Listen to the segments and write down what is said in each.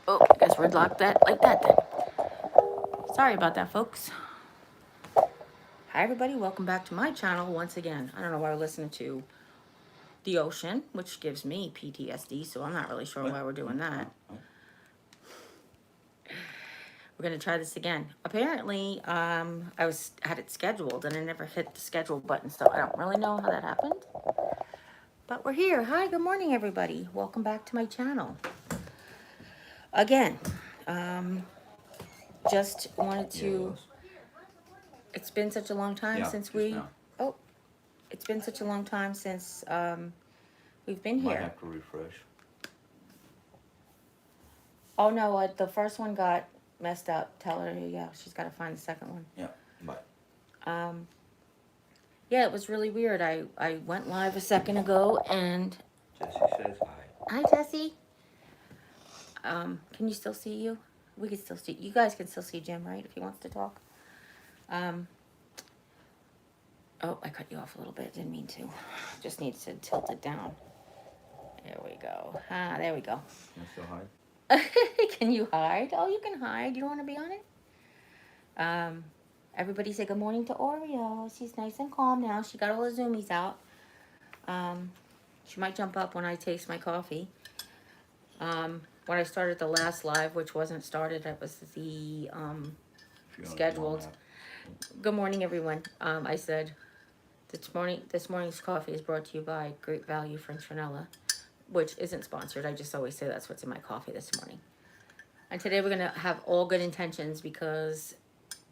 Oh, I guess we're locked that like that then. Sorry about that, folks. Hi, everybody. Welcome back to my channel once again. I don't know why we're listening to the ocean, which gives me PTSD, so I'm not really sure why we're doing that. We're gonna try this again. Apparently, I had it scheduled and I never hit the schedule button, so I don't really know how that happened. But we're here. Hi, good morning, everybody. Welcome back to my channel. Again, just wanted to. It's been such a long time since we. Now. Oh, it's been such a long time since we've been here. Might have to refresh. Oh no, the first one got messed up. Tell her, yeah, she's got to find the second one. Yeah, bye. Yeah, it was really weird. I went live a second ago and. Jesse says hi. Hi, Jesse. Can you still see you? We can still see. You guys can still see Jim, right? If he wants to talk. Oh, I cut you off a little bit. Didn't mean to. Just needs to tilt it down. There we go. Ah, there we go. Can I still hide? Can you hide? Oh, you can hide. You don't want to be on it? Everybody say good morning to Oreo. She's nice and calm now. She got all the zoomies out. She might jump up when I taste my coffee. When I started the last live, which wasn't started, that was the scheduled. Good morning, everyone. I said this morning's coffee is brought to you by Great Value French Vanilla, which isn't sponsored. I just always say that's what's in my coffee this morning. And today we're gonna have all good intentions because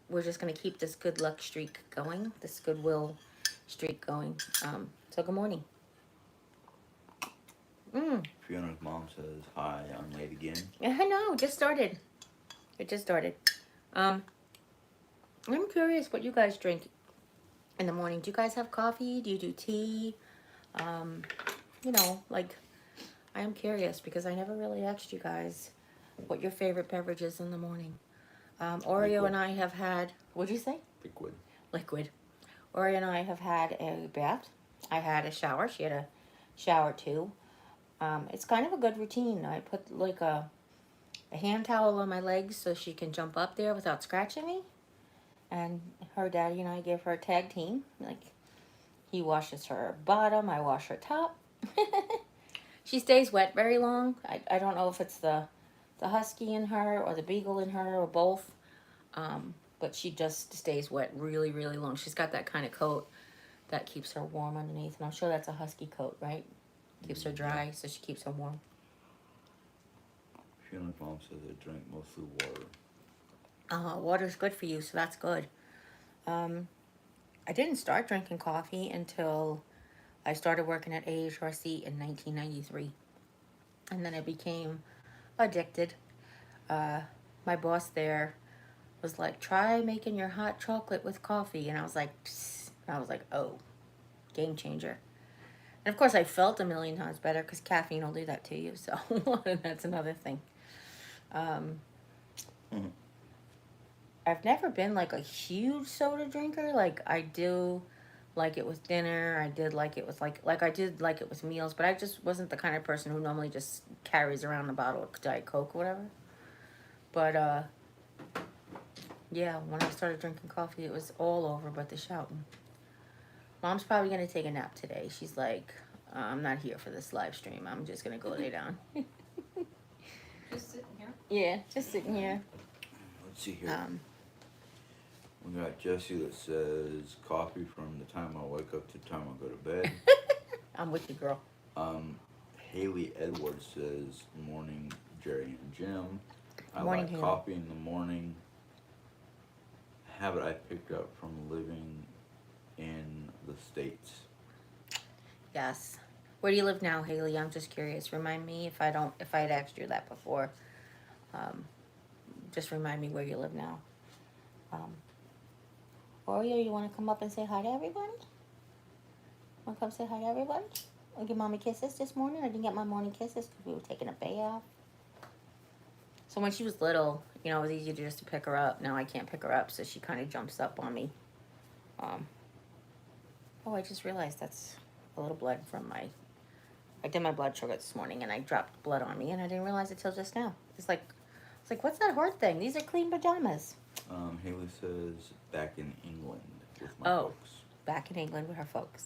we're just gonna keep this good luck streak going, this goodwill streak going. So good morning. Fiona's mom says hi. I'm late again. I know. Just started. It just started. I'm curious what you guys drink in the morning. Do you guys have coffee? Do you do tea? You know, like, I am curious because I never really asked you guys what your favorite beverage is in the morning. Oreo Liquid. And I have had, what'd you say? Liquid. Liquid. Oreo and I have had a bath. I had a shower. She had a shower too. It's kind of a good routine. I put like a hand towel on my legs so she can jump up there without scratching me. And her daddy and I give her a tag team. Like, he washes her bottom, I wash her top. She stays wet very long. I don't know if it's the husky in her or the beagle in her or both. But she just stays wet really, really long. She's got that kind of coat that keeps her warm underneath. And I'm sure that's a husky coat, right? Keeps her dry, so she keeps her warm. Fiona's mom says I drink mostly water. Water's good for you, so that's good. I didn't start drinking coffee until I started working at AHRC in 1993. And then I became addicted. My boss there was like, try making your hot chocolate with coffee. And I was like, psst. I was like, oh, game changer. And of course, I felt a million times better because caffeine will do that to you. So that's another thing. I've never been like a huge soda drinker. Like, I do like it with dinner. I did like it with like I did like it with meals. But I just wasn't the kind of person who normally just carries around a bottle of Diet Coke or whatever. But yeah, when I started drinking coffee, it was all over but the shouting. Mom's probably going to take a nap today. She's like, I'm not here for this live stream. I'm just going to go lay down. Just sitting here? Yeah, just sitting here. Let's see here. We got Jesse that says coffee from the time I wake up to the time I go to bed. I'm with you, girl. Haley Edwards says, morning, Jerry and Jim. I Morning, like Haley. coffee in the morning. Habit I picked up from living in the States. Yes. Where do you live now, Haley? I'm just curious. Remind me if I had asked you that before. Just remind me where you live now. Oreo, you want to come up and say hi to everybody? Want to come say hi to everybody? I'll give Mommy kisses this morning. I didn't get my morning kisses because we were taking a bath. So when she was little, you know, it was easy just to pick her up. Now I can't pick her up, so she kind of jumps up on me. Oh, I just realized that's a little blood from I did my blood sugar this morning, and I dropped blood on me, and I didn't realize it till just now. It's like It's like, what's that heart thing? These are clean pajamas. Haley says back in England with my Oh, folks. back in England with her folks.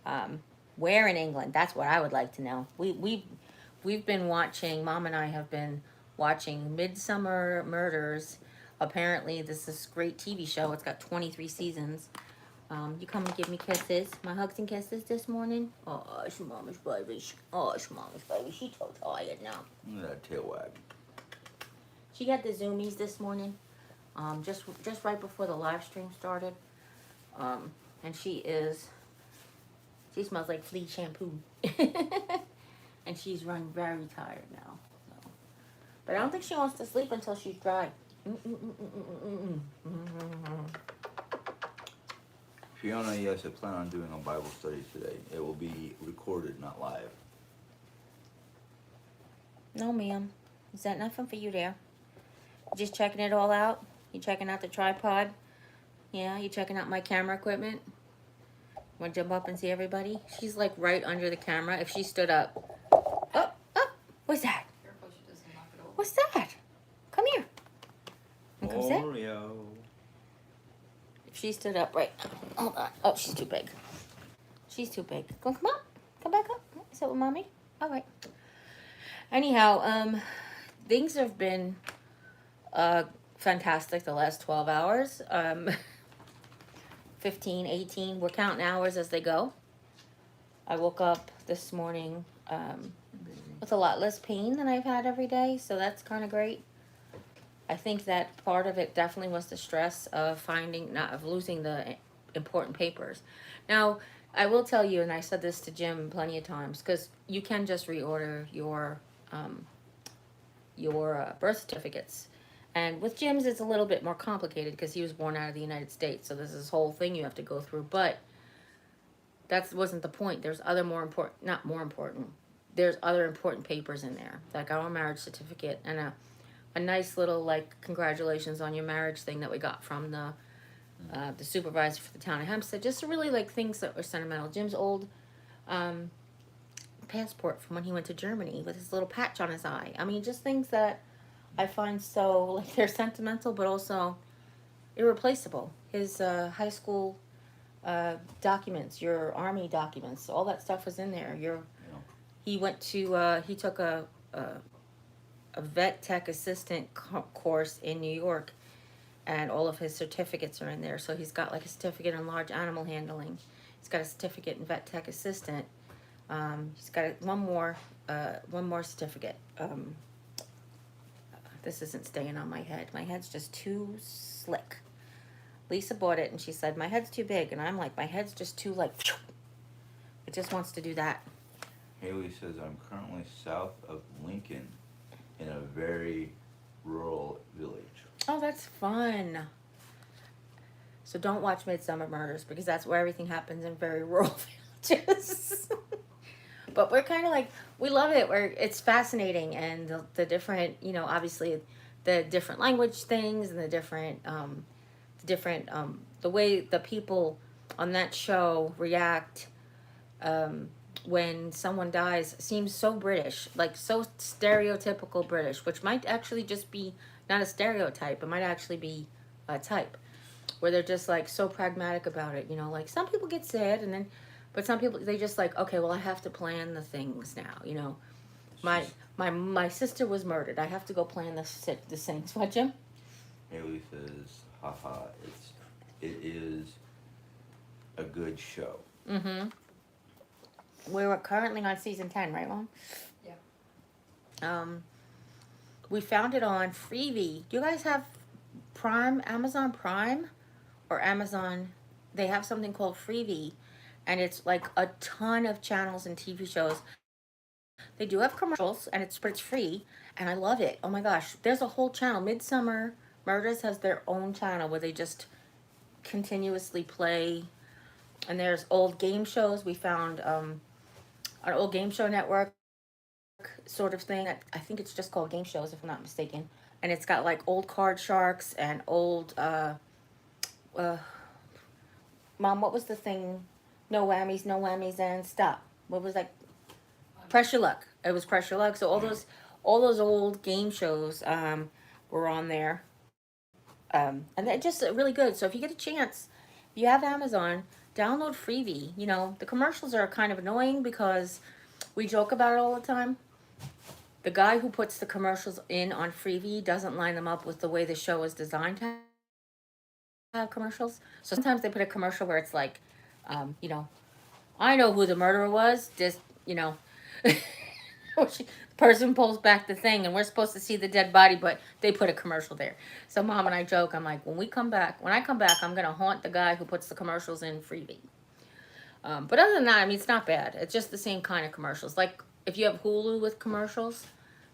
Um, where in England? That's what I would like to know. We've been watching. Mom and I have been watching Midsummer Murders. Apparently, this is a great TV show. It's got 23 seasons. You come and give me kisses. My hugs and kisses this morning. Oh, it's mama's baby. Oh, it's mama's baby. She's so tired now. Look at that tail wag. She got the zoomies this morning. Just right before the live stream started. And she smells like flea shampoo. And she's run very tired now. So. But I don't think she wants to sleep until she's dry. Fiona, yes, I plan on doing a Bible study today. It will be recorded, not live. No, ma'am. Is that nothing for you there? Just checking it all out? You checking out the tripod? Yeah, you checking out my camera equipment? Want to jump up and see everybody? She's like right under the camera. If she stood up. Oh, oh, what's that? Careful she doesn't knock it over. What's that? Come here. And come sit. Oreo. If she stood up, right. Hold on. Oh, she's too big. She's too big. Come up. Come back up. Sit with mommy. All right. Anyhow, things have been fantastic the last 12 hours. 15, 18. We're counting hours as they go. I woke up this morning with a lot less pain than I've had every day, so that's kind of great. I think that part of it definitely was the stress of losing the important papers. Now, I will tell you, and I said this to Jim plenty of times, because you can just reorder your birth certificates. And with Jim's, it's a little bit more complicated because he was born out of the United States, so there's this whole thing you have to go through. But that wasn't the point. There's other there's other important papers in there, like our marriage certificate and a nice little like congratulations on your marriage thing that we got from the supervisor for the town of Hempstead. Just really like things that were sentimental. Jim's old passport from when he went to Germany with his little patch on his eye. I mean, just things that I find so like they're sentimental, but also irreplaceable. His high school documents, your army documents, all that stuff was in there. He went to he took a vet tech assistant course in New York, and all of his certificates are in there. So he's got like a certificate in large animal handling. He's got a certificate in vet tech assistant. He's got one more certificate. This isn't staying on my head. My head's just too slick. Lisa bought it and she said, my head's too big. And I'm like, my head's just too like, it just wants to do that. Haley says, I'm currently south of Lincoln in a very rural village. Oh, that's fun. So don't watch Midsummer Murders because that's where everything happens in very rural villages. But we're kind of like, we love it. It's fascinating, and the different, obviously the different language things and the way the people on that show react when someone dies seems so British, like so stereotypical British, which might actually just be not a stereotype, it might actually be a type, where they're just like so pragmatic about it, like some people get sad but some people, they just like, okay, well, I have to plan the things now, My sister was murdered. I have to go plan the things. What, Jim? Haley says, haha, it is a good show. Mm-hmm. We're currently on season 10, right, Mom? Yeah. We found it on Freevee. Do you guys have Prime, Amazon Prime, or Amazon? They have something called Freevee. And it's like a ton of channels and TV shows. They do have commercials, but it's free, and I love it. Oh my gosh, there's a whole channel. Midsummer Murders has their own channel where they just continuously play. And there's old game shows. We found an old game show network sort of thing. I think it's just called Game Shows, if I'm not mistaken. And it's got like old card sharks and old Mom, what was the thing? No whammies, and stop. What was that? Pressure Luck. It was Pressure Luck. So all those old game shows. were on there. And they're just really good. So if you get a chance, if you have Amazon, download Freebie. You know, the commercials are kind of annoying because we joke about it all the time. The guy who puts the commercials in on Freebie doesn't line them up with the way the show is designed to have commercials. So sometimes they put a commercial where it's like, you know, I know who the murderer was. Just, you know, the person pulls back the thing and we're supposed to see the dead body, but they put a commercial there. So Mom and I joke, I'm like, when I come back, I'm going to haunt the guy who puts the commercials in Freebie. But other than that, I mean, it's not bad. It's just the same kind of commercials. Like if you have Hulu with commercials,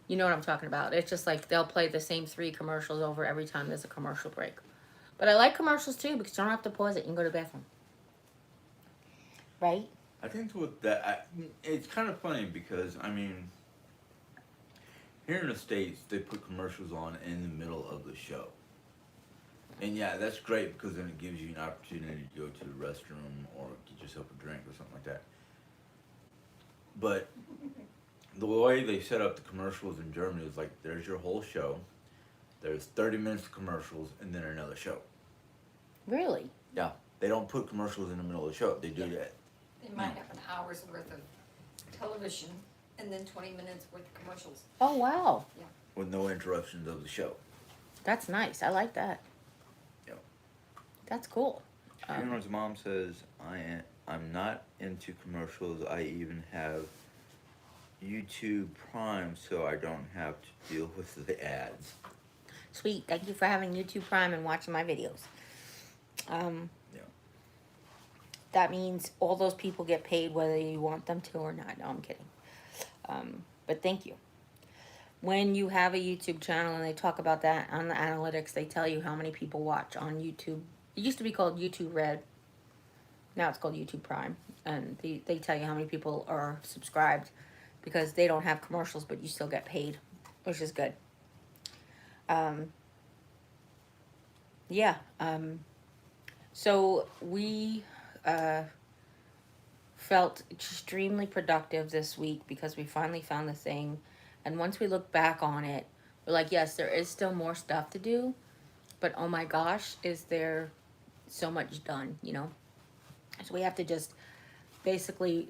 you know what I'm talking about. It's just like they'll play the same 3 commercials over every time there's a commercial break. But I like commercials too because you don't have to pause it. You can go to the bathroom. Right? I think with that, it's kind of funny because, I mean, here in the States, they put commercials on in the middle of the show. And yeah, that's great because then it gives you an opportunity to go to the restroom or get yourself a drink or something like that. But the way they set up the commercials in Germany is like, there's your whole show, there's 30 minutes of commercials, and then another show. Really? Yeah. They don't put commercials in the middle of the show. They do that. They might have an hour's worth of television and then 20 minutes worth of commercials. Oh, wow. With no interruptions of the show. That's nice. I like that. Yep. That's cool. Cameron's mom says, I'm not into commercials. I even have YouTube Prime, so I don't have to deal with the ads. Sweet. Thank you for having YouTube Prime and watching my videos. Yeah. That means all those people get paid whether you want them to or not. No, I'm kidding. But thank you. When you have a YouTube channel and they talk about that on the analytics, they tell you how many people watch on YouTube. It used to be called YouTube Red. Now it's called YouTube Prime. And they tell you how many people are subscribed because they don't have commercials, but you still get paid, which is good. Yeah. So we felt extremely productive this week because we finally found the thing. And once we look back on it, we're like, yes, there is still more stuff to do. But oh my gosh, is there so much done, you know? So we have to just basically,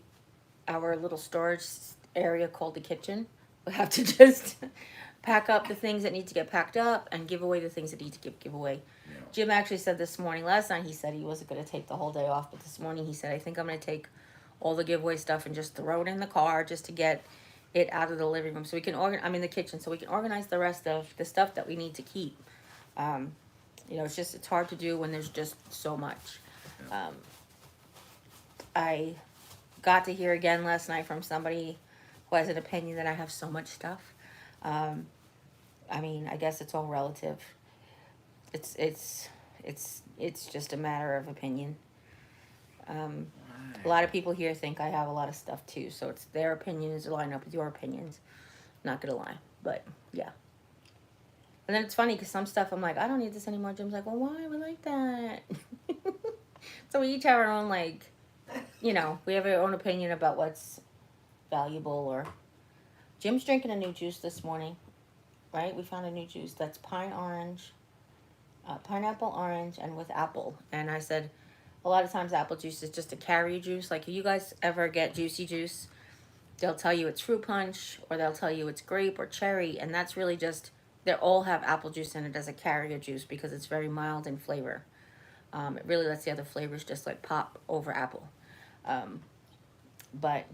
our little storage area called the kitchen, we have to just pack up the things that need to get packed up and give away the things that need to give away. Yeah. Jim actually said this morning, last night he said he wasn't going to take the whole day off, but this morning he said, I think I'm going to take all the giveaway stuff and just throw it in the car just to get it out of the living room so we can the kitchen, so we can organize the rest of the stuff that we need to keep. You know, it's hard to do when there's just so much. I got to hear again last night from somebody who has an opinion that I have so much stuff. I mean, I guess it's all relative. It's just a matter of opinion. A lot of people here think I have a lot of stuff too, so it's their opinions to line up with your opinions. Not gonna lie, but yeah. And then it's funny because some stuff I'm like, I don't need this anymore. Jim's like, well, why? We like that. So we each have our own, like, you know, we have our own opinion about what's valuable. Or Jim's drinking a new juice this morning, right? We found a new juice that's pineapple orange, and with apple. And I said, a lot of times apple juice is just a carrier juice. Like if you guys ever get juicy juice, they'll tell you it's fruit punch, or they'll tell you it's grape or cherry, and that's really just, they all have apple juice in it as a carrier juice because it's very mild in flavor. It really lets the other flavors just like pop over apple. But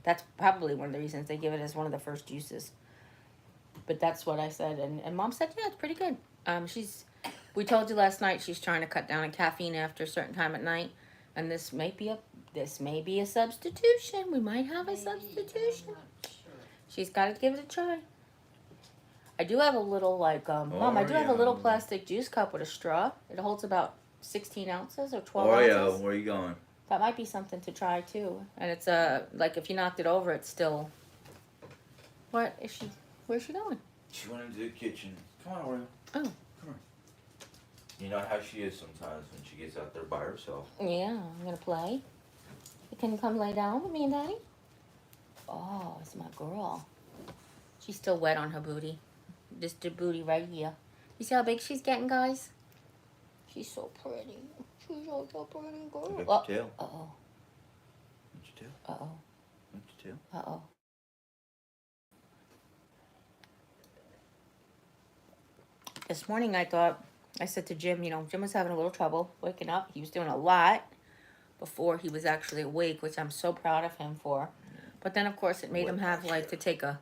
that's probably one of the reasons they give it as one of the first juices. But that's what I said, and Mom said, yeah, it's pretty good. We told you last night she's trying to cut down on caffeine after a certain time at night, and this may be a substitution. We might have a substitution. I'm not sure. She's got to give it a try. I do have a little, like, Mom, I do have a little plastic juice cup with a straw. It holds about 16 ounces or 12 ounces. Where are you going? That might be something to try, too. And it's, like, if you knocked it over, it's still... Where's she going? She went into the kitchen. Come on, Oreo. Oh. Come on. You know how she is sometimes when she gets out there by herself. Yeah, I'm going to play. Can you come lay down with me and Daddy? Oh, it's my girl. She's still wet on her booty. This the booty right here. You see how big she's getting, guys? She's so pretty. She's so pretty, girl. Look at your tail. Uh-oh. What's your tail? Uh-oh. What's your tail? Uh-oh. This morning I said to Jim, Jim was having a little trouble waking up. He was doing a lot before he was actually awake, which I'm so proud of him for. But then, of course, it made him have, to take a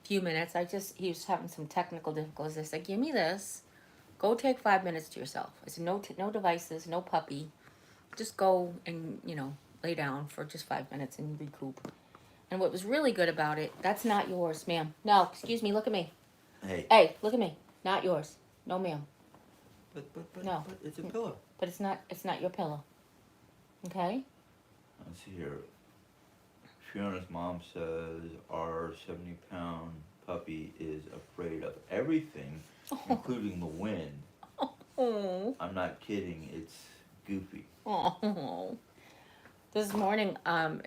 few minutes. He was having some technical difficulties. I said, give me this. Go take 5 minutes to yourself. I said, no devices, no puppy. Just go and, lay down for just 5 minutes and recoup. And what was really good about it, that's not yours, ma'am. No, excuse me, look at me. Hey, look at me. Not yours. No, ma'am. No. But it's a pillow. But it's not your pillow. Okay? Let's see here. Fiona's mom says our 70-pound puppy is afraid of everything, including the wind. Oh. I'm not kidding. It's goofy. Oh. This morning, after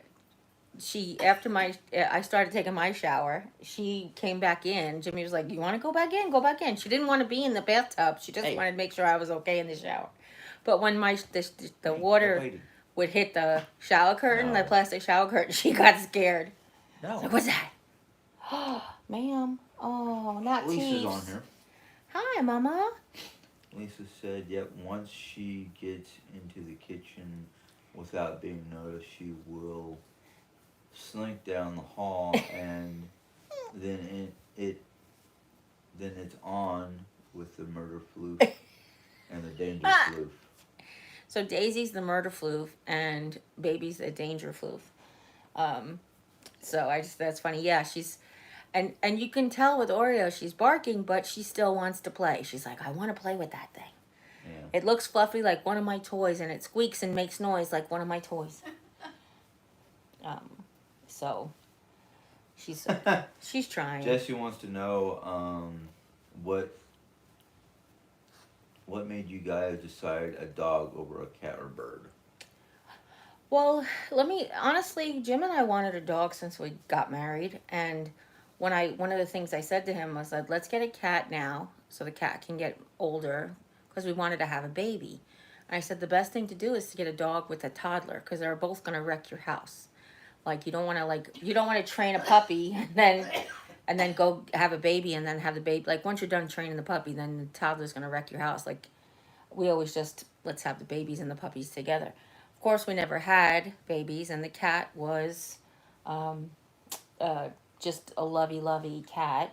I started taking my shower, she came back in. Jimmy was like, you want to go back in? Go back in. She didn't want to be in the bathtub. She just wanted to make sure I was okay in the shower. But when the water would hit the shower curtain, the plastic shower curtain, she got scared. No. Like, what's that? Oh, ma'am. Oh, not Lisa's teeth. on here. Hi, Mama. Lisa said, yep, once she gets into the kitchen without being noticed, she will slink down the hall and then it's on with the murder floof and the danger floof. So Daisy's the murder floof and Baby's the danger floof. So that's funny. Yeah, she's and you can tell with Oreo she's barking, but she still wants to play. She's like, I want to play with that thing. Yeah. It looks fluffy like one of my toys, and it squeaks and makes noise like one of my toys. So she's trying. Jesse wants to know what made you guys decide a dog over a cat or bird? Well, honestly, Jim and I wanted a dog since we got married, and one of the things I said to him was that let's get a cat now so the cat can get older because we wanted to have a baby. And I said the best thing to do is to get a dog with a toddler because they're both going to wreck your house. Like you don't want to train a puppy and then go have a baby and then have the baby. Like once you're done training the puppy, then the toddler's going to wreck your house. Like we always just let's have the babies and the puppies together. Of course, we never had babies, and the cat was just a lovey cat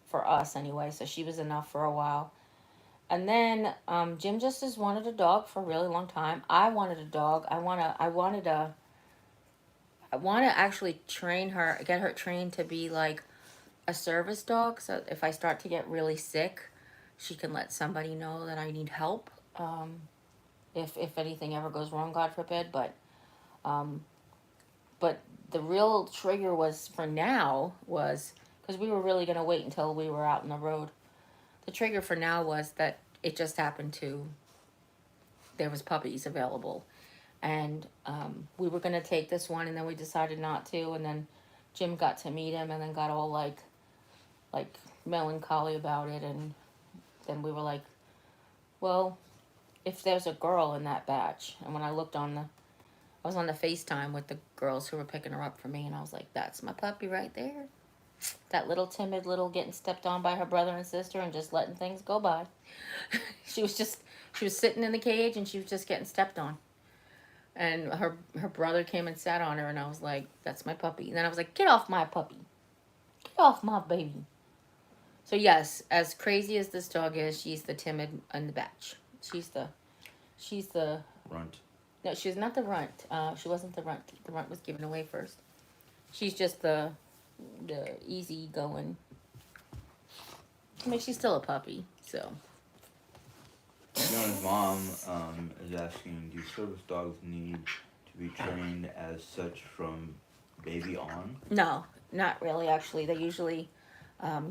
for us anyway. So she was enough for a while. And then Jim just has wanted a dog for a really long time. I wanted a dog. I want to actually train her, get her trained to be like a service dog. So if I start to get really sick, she can let somebody know that I need help. If anything ever goes wrong, God forbid. But the real trigger was because we were really going to wait until we were out on the road. The trigger for now was that it just happened there was puppies available. And we were going to take this one, and then we decided not to. And then Jim got to meet him and then got all like melancholy about it. And then we were like, well, if there's a girl in that batch. And when I looked I was on the FaceTime with the girls who were picking her up for me. And I was like, that's my puppy right there. That little timid getting stepped on by her brother and sister and just letting things go by. She was sitting in the cage and she was just getting stepped on. And her brother came and sat on her and I was like, that's my puppy. And then I was like, get off my puppy. Get off my baby. So yes, as crazy as this dog is, she's the timid in the batch. She's the Runt. No, she's not the runt. She wasn't the runt. The runt was given away first. She's just the easy going. I mean, she's still a puppy, so. Fiona's mom is asking, do service dogs need to be trained as such from baby on? No, not really, actually. They usually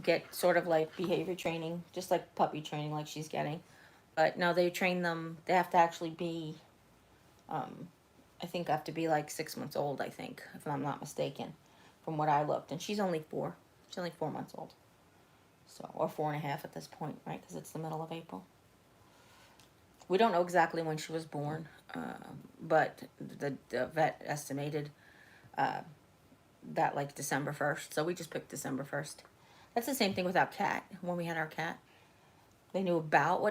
get sort of like behavior training, just like puppy training like she's getting. But no, they train them, they have to actually be, I think have to be like 6 months old, I think, if I'm not mistaken, from what I looked. And she's only 4. She's only 4 months old. So, or 4.5 at this point, right? Because it's the middle of April. We don't know exactly when she was born, but the vet estimated that like December 1st. So we just picked December 1st. That's the same thing with our cat. When we had our cat, they knew about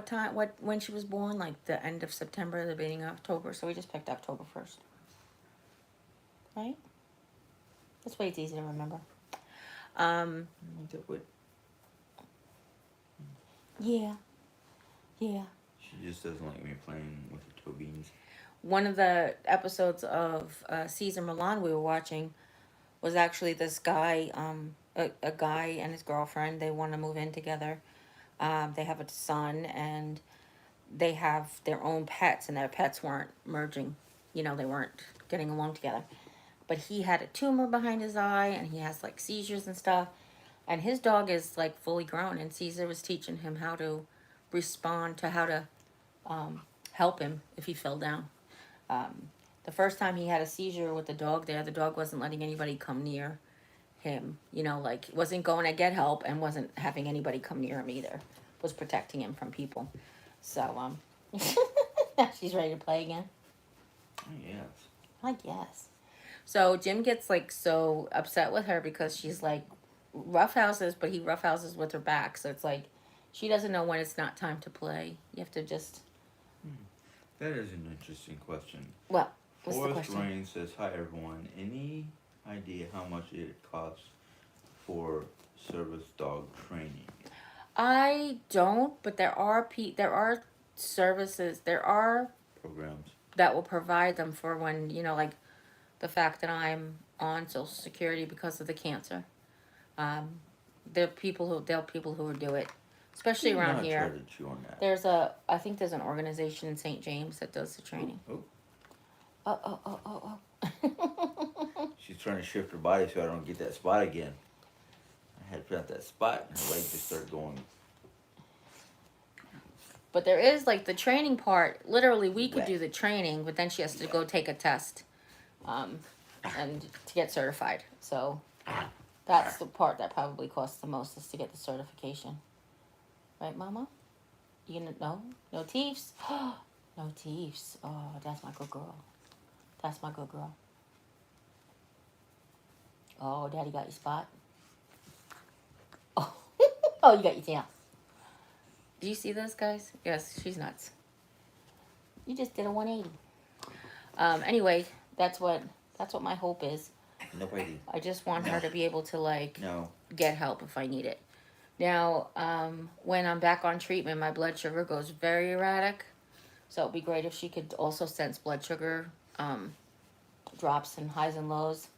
when she was born, like the end of September, the beginning of October. So we just picked October 1st. Right? This way it's easy to remember. That would- Yeah. Yeah. She just doesn't like me playing with the toe beans. One of the episodes of Caesar Milan we were watching was actually this guy, a guy and his girlfriend. They want to move in together. They have a son, and they have their own pets, and their pets weren't merging. You know, they weren't getting along together. But he had a tumor behind his eye, and he has like seizures and stuff. And his dog is like fully grown, and Caesar was teaching him how to respond to how to help him if he fell down. The first time he had a seizure with the dog there, the dog wasn't letting anybody come near him. You know, like wasn't going to get help and wasn't having anybody come near him either. Was protecting him from people. So now she's ready to play again. Yes. I guess. So Jim gets like so upset with her because she's like roughhouses, but he roughhouses with her back. So it's like she doesn't know when it's not time to play. You have to just. That is an interesting question. Well, what's the Forrest question? Rain says, "Hi everyone. Any idea how much it costs for service dog training?" I don't, but there are services, there are Programs. that will provide them for when, you know, like the fact that I'm on Social Security because of the cancer. There are people who will do it, especially Do around not here. try to chew on that. I think there's an organization in St. James that does the training. Oh, Oh. she's trying to shift her body so I don't get that spot again. I had put out that spot and her leg just started going. But there is like the training part. Literally, we could Wet. do the training, but then she has to go take a test, and to get certified. So that's the part that probably costs the most, is to get the certification. Right, Mama? You gonna no teeths? No teeths. Oh, that's my good girl. That's my good girl. Oh, Daddy got your spot. Oh, oh, you got your tail. Do you see this, guys? Yes, she's nuts. You just did a 180. Anyway, that's what my hope is. No waiting. I just want her No. to be able to like No. get help if I need it. Now, when I'm back on treatment, my blood sugar goes very erratic. So it'd be great if she could also sense blood sugar drops and highs and lows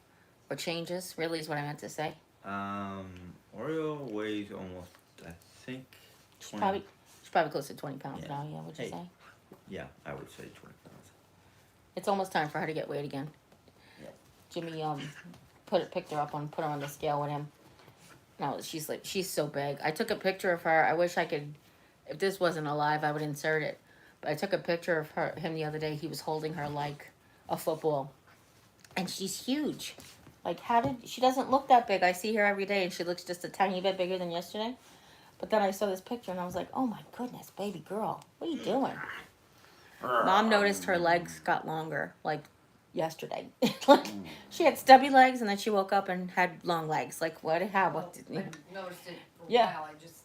or changes. Really is what I meant to say. Oreo weighs almost, I think, 20. She's probably close to 20 pounds Yeah. now. Yeah, would you Hey. say? Yeah, I would say 20 pounds. It's almost time for her to get weighed again. Yeah. Jimmy picked her up put her on the scale with him. No, she's so big. I took a picture of her. I wish I could. If this wasn't alive, I would insert it. But I took a picture of him the other day. He was holding her like a football, and she's huge. Like, she doesn't look that big. I see her every day, and she looks just a tiny bit bigger than yesterday. But then I saw this picture, and I was like, oh my goodness, baby girl, what are you doing? Mom noticed her legs got longer, like yesterday. Like she had stubby legs, and then she woke up and had long legs. Like what? How? What? I noticed it for a Yeah. while. I just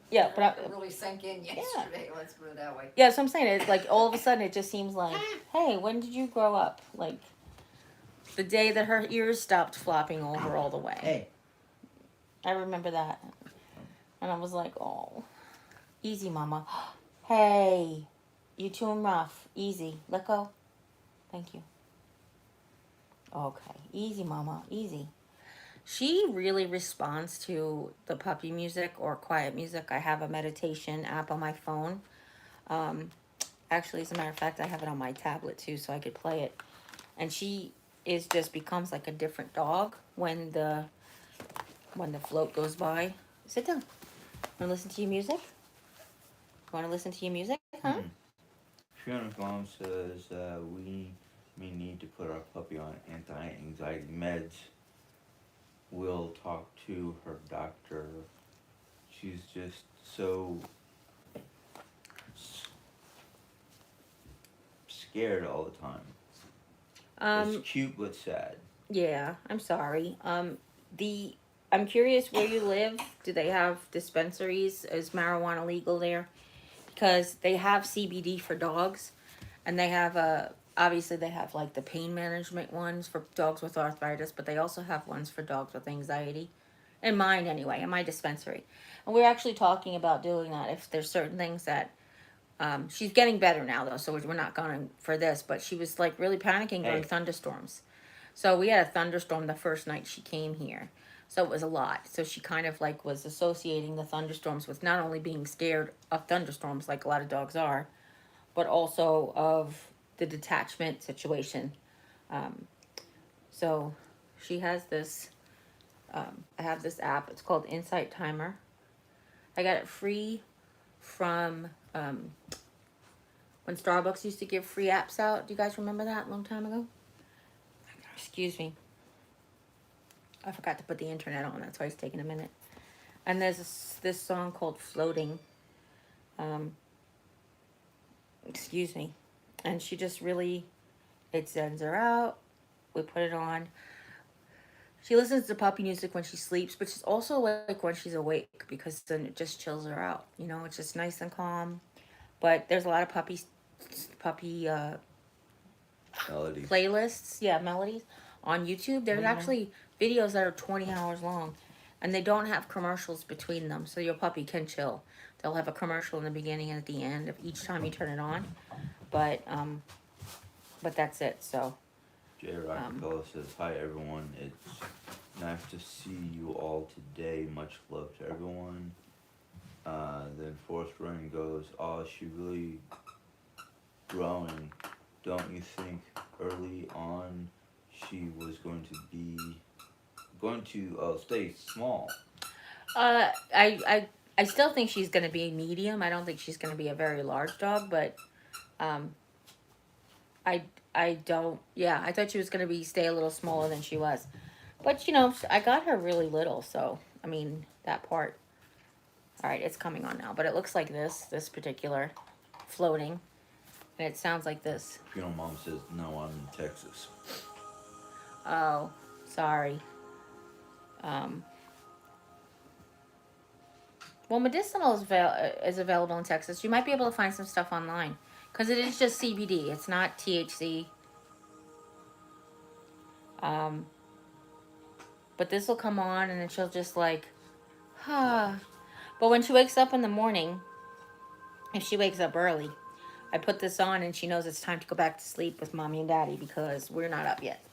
Yeah, but it really sank in yesterday. Let's put it that way. yeah. So I'm saying it's like all of a sudden it just seems like, hey, when did you grow up? Like the day that her ears stopped flopping over all the way. Hey. I remember that, and I was like, oh, easy, Mama. Hey, you chewing rough. Easy. Let go. Thank you. Okay. Easy, Mama. Easy. She really responds to the puppy music or quiet music. I have a meditation app on my phone. Actually, as a matter of fact, I have it on my tablet too, so I could play it. And she becomes like a different dog when the float goes by. Sit down. Want to listen to your music? Want to listen to your music? Huh? Fiona's mom says we may need to put our puppy on anti-anxiety meds. We'll talk to her doctor. she's just so scared all the time. It's cute but sad. Yeah, I'm sorry. I'm curious where you live. Do they have dispensaries? Is marijuana legal there? Because they have CBD for dogs, and they have obviously they have like the pain management ones for dogs with arthritis, but they also have ones for dogs with anxiety. In mine anyway, in my dispensary. And we're actually talking about doing that if there's certain things that she's getting better now though, so we're not going for this, but she was like really panicking during Hey. thunderstorms. So we had a thunderstorm the first night she came here. So it was a lot. So she kind of like was associating the thunderstorms with not only being scared of thunderstorms like a lot of dogs are, but also of the detachment situation. Um, so she has this, I have this app. It's called Insight Timer. I got it free from when Starbucks used to give free apps out. Do you guys remember that a long time ago? Excuse me. I forgot to put the internet on. That's why it's taking a minute. And there's this song called Floating. Excuse me. And she just really, it sends her out. We put it on. She listens to puppy music when she sleeps, but she's also like when she's awake because then it just chills her out. You know, it's just nice and calm. But there's a lot of puppy Melodies. playlists, yeah, melodies on YouTube. There's actually videos that are 20 hours long, and they don't have commercials between them, so your puppy can chill. They'll have a commercial in the beginning and at the end of each time you turn it on, but that's it. So Jeri-Ann says, "Hi everyone. It's nice to see you all today. Much love to everyone." Then Forrest Rain goes, "Oh, she really growing. Don't you think early on she was going to stay small?" I still think she's gonna be medium. I don't think she's gonna be a very large dog, but I don't. Yeah, I thought she was gonna be stay a little smaller than she was, but you know I got her really little, so I mean that part. All right, it's coming on now, but it looks like this particular floating, and it sounds like this. You know, Mom says, "No, I'm in Texas." Oh, sorry. Well, medicinal is available in Texas. You might be able to find some stuff online because it is just CBD. It's not THC. But this will come on, and then she'll just like, ah. But when she wakes up in the morning, if she wakes up early, I put this on, and she knows it's time to go back to sleep with mommy and daddy because we're not up yet.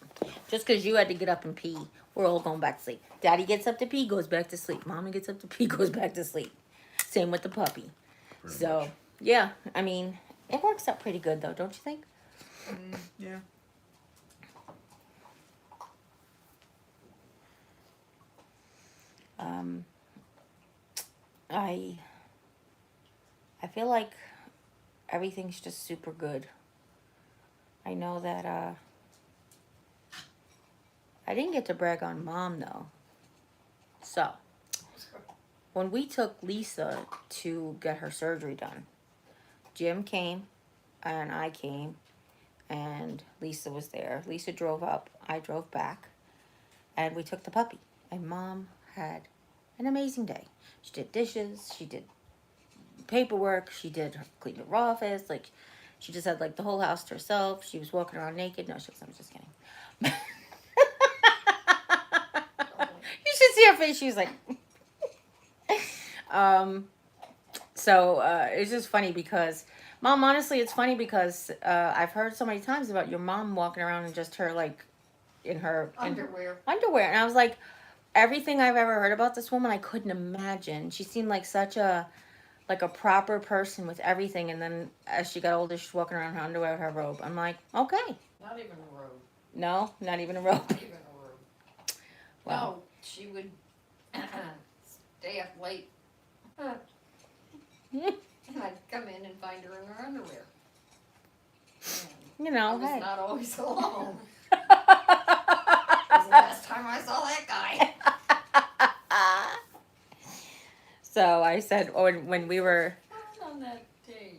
Just because you had to get up and pee, we're all going back to sleep. Daddy gets up to pee, goes back to sleep. Mommy gets up to pee, goes back to sleep. Same with the puppy. Pretty much. Yeah, I mean, it works out pretty good though, don't you think? Yeah. I feel like everything's just super good. I know that I didn't get to brag on Mom though. So, when we took Lisa to get her surgery done, Jim came and I came and Lisa was there. Lisa drove up, I drove back, and we took the puppy. And Mom had an amazing day. She did dishes, she did paperwork, she did clean her office, like she just had like the whole house to herself. She was walking around naked. No, she wasn't. I'm just kidding. You should see her face. She was like, so it's just funny because, Mom, honestly, it's funny because I've heard so many times about your mom walking around in just her like in her Underwear. underwear, and I was like, everything I've ever heard about this woman, I couldn't imagine. She seemed like such a proper person with everything, and then as she got older, she's walking around in her underwear with her robe. I'm like, okay, Not even a robe. no, not even a robe. Not even a robe. Wow. No, she would stay up late. And I'd come in and find her in her underwear. And You I know, was hey. not always alone. That was the last time I saw that guy. So I said, or when we were, On that day.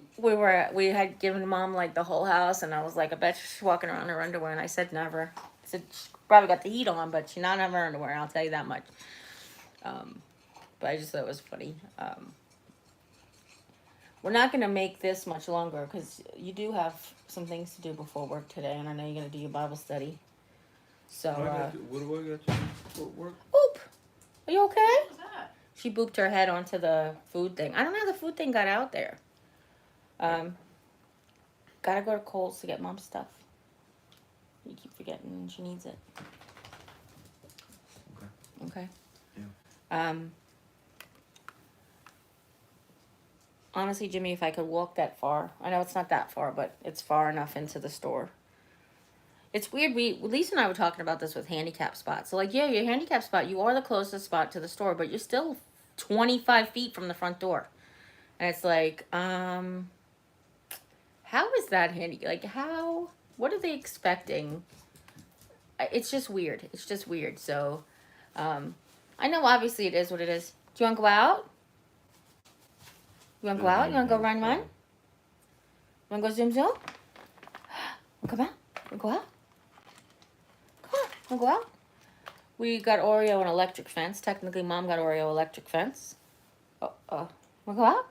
we had given mom like the whole house, and I was like, I bet she's walking around in her underwear, and I said never. I said she probably got the heat on, but she's not in her underwear. I'll tell you that much. But I just thought it was funny. We're not gonna make this much longer because you do have some things to do before work today, and I know you're gonna do your Bible study. So, what do I got to do for work? oop, are you okay? What was that? She booped her head onto the food thing. I don't know how the food thing got out there. Gotta go to Kohl's to get mom's stuff. You keep forgetting she needs it. Okay. Yeah. Honestly, Jimmy, if I could walk that far, I know it's not that far, but it's far enough into the store. It's weird. Lisa and I were talking about this with handicap spots. So, like, yeah, your handicap spot, you are the closest spot to the store, but you're still 25 feet from the front door. And it's like, how is that handy? Like, what are they expecting? It's just weird. It's just weird. So, I know obviously it is what it is. Do you want to go out? You want to go out? You want to go run? You want to go zoom? Come on. You go out? Come on. You want to go out? We got Oreo and electric fence. Technically, Mom got Oreo electric fence. Want to go out?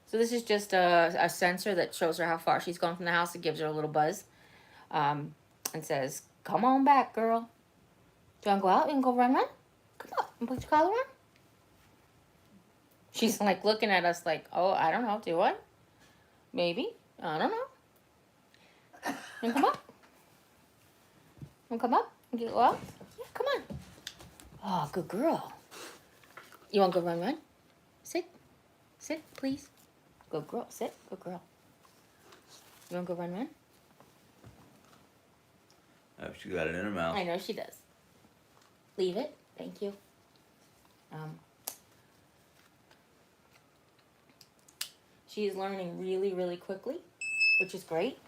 So this is just a sensor that shows her how far she's gone from the house. It gives her a little buzz. And says, come on back, girl. Do you want to go out? You want to go run? Come on. You put your collar on? She's like looking at us like, oh, I don't know. Do I? Maybe. I don't know. You come up? You come up? You go out? Yeah, come on. Oh, good girl. You want to go run? Sit. Sit, please. Good girl. Sit. Good girl. You want to go run? Oh, she got it in her mouth. I know she does. Leave it. Thank you. She is learning really, really quickly, which is great.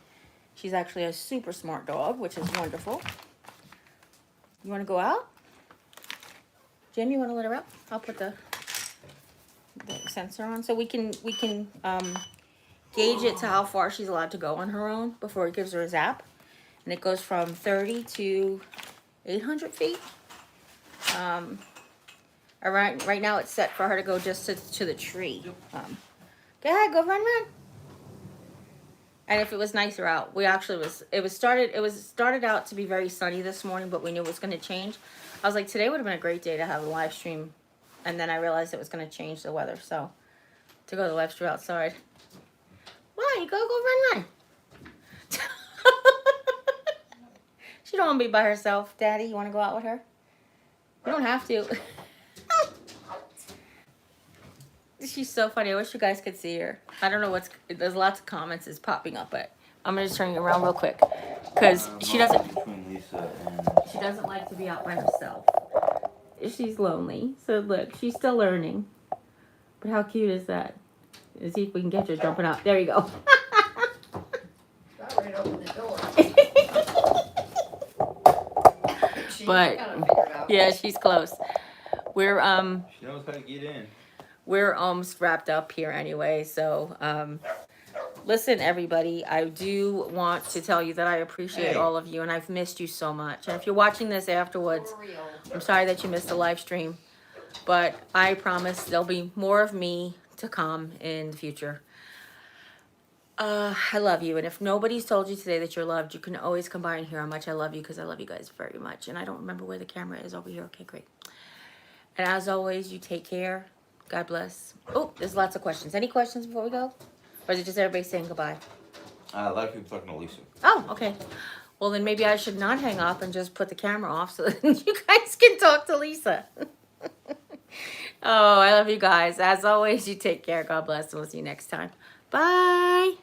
She's actually a super smart dog, which is wonderful. You want to go out? Jim, you want to let her out? I'll put the sensor on so we can gauge it to how far she's allowed to go on her own before it gives her a zap. And it goes from 30 to 800 feet. Right now it's set for her to go just to the tree. Go ahead, go run. And if it was nicer out, it was started out to be very sunny this morning, but we knew it was going to change. I was like, today would have been a great day to have a live stream, and then I realized it was going to change the weather, so to go to the live stream outside. Why? Go run. She don't want to be by herself. Daddy, you want to go out with her? You don't have to. She's so funny. I wish you guys could see her. I don't know there's lots of comments is popping up, but I'm gonna just turn you around real quick because she doesn't like to be out by herself. She's lonely. So look, she's still learning. But how cute is that? Let's see if we can get her jumping out. There you go. About ready to open the door. But yeah, she's close. We're She knows how to get in. We're almost wrapped up here anyway, so listen, everybody, I do want to tell you that I appreciate all of you, and I've missed you so much. And if you're watching this afterwards, I'm sorry that you missed the live stream, but I promise there'll be more of me to come in the future. I love you, and if nobody's told you today that you're loved, you can always come by and hear how much I love you, because I love you guys very much. And I don't remember where the camera is over here. Okay, great. And as always, you take care. God bless. Oh, there's lots of questions. Any questions before we go? Or is it just everybody saying goodbye? A lot of people talking to Lisa. Oh, okay. Well, then maybe I should not hang up and just put the camera off so that you guys can talk to Lisa. Oh, I love you guys. As always, you take care. God bless, and we'll see you next time. Bye.